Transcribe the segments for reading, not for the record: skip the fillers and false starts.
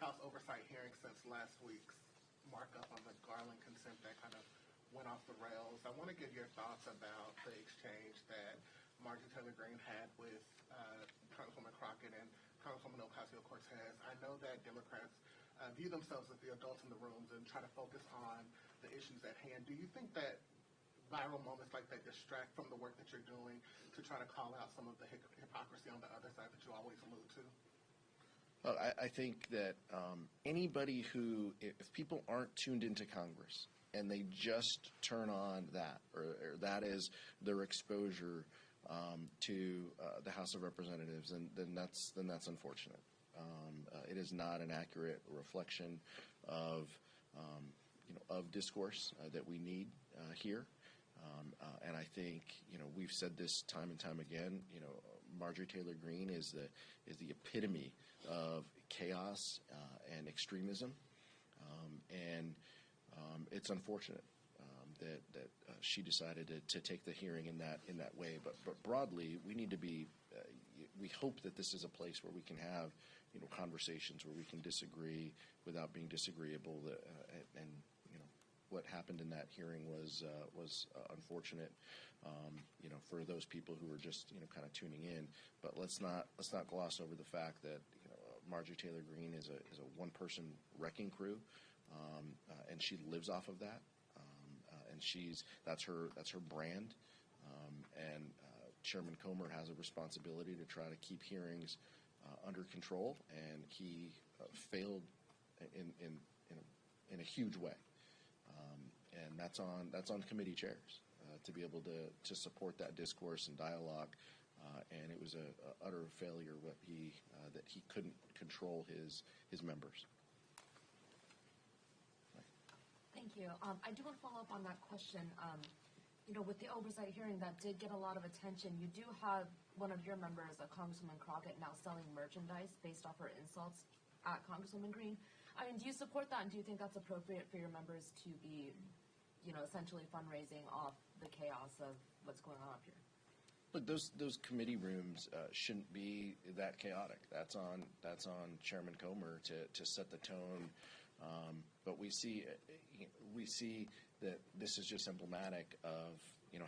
House Oversight hearing since last week's markup on the Garland consent that kind of went off the rails. I want to get your thoughts about the exchange that Marjorie Taylor Greene had with Congresswoman Crockett and Congresswoman Ocasio-Cortez. I know that Democrats view themselves as the adults in the rooms and try to focus on the issues at hand. Do you think that viral moments like that distract from the work that you're doing to try to call out some of the hypocrisy on the other side that you always allude to? Well, I think that anybody who, if people aren't tuned into Congress and they just turn on that, or that is their exposure to the House of Representatives, then that's unfortunate. It is not an accurate reflection of of discourse that we need here. And I think we've said this time and time again. Marjorie Taylor Greene is the epitome of chaos and extremism, and it's unfortunate that she decided to take the hearing in that way. But broadly, we need to be. We hope that this is a place where we can have conversations where we can disagree without being disagreeable. And what happened in that hearing was unfortunate, for those people who were just kind of tuning in. But let's not gloss over the fact that Marjorie Taylor Greene is a one-person wrecking crew, and she lives off of that, and that's her brand. And Chairman Comer has a responsibility to try to keep hearings under control, and he failed in a huge way. And that's on committee chairs to be able to support that discourse and dialogue. And it was a utter failure that he couldn't control his members. Thank you. I do want to follow up on that question. With the oversight hearing that did get a lot of attention, you do have one of your members, Congresswoman Crockett, now selling merchandise based off her insults at Congresswoman Greene. I mean, do you support that, and do you think that's appropriate for your members to be, essentially fundraising off the chaos of what's going on up here? Look, those committee rooms shouldn't be that chaotic. That's on Chairman Comer to set the tone. But we see that this is just emblematic of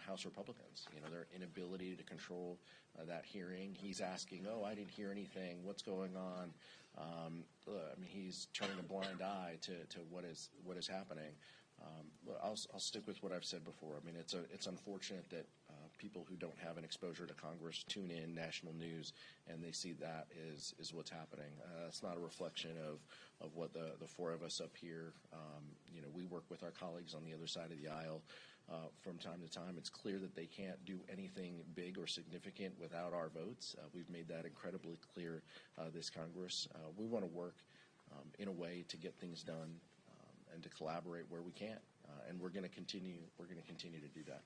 House Republicans. Their inability to control that hearing. He's asking, "Oh, I didn't hear anything. What's going on?" He's turning a blind eye to what is happening. I'll stick with what I've said before. It's unfortunate that people who don't have an exposure to Congress tune in national news and they see that is what's happening. It's not a reflection of what the four of us up here. We work with our colleagues on the other side of the aisle from time to time. It's clear that they can't do anything big or significant without our votes. We've made that incredibly clear this Congress. We want to work in a way to get things done and to collaborate where we can, and we're going to continue to do that.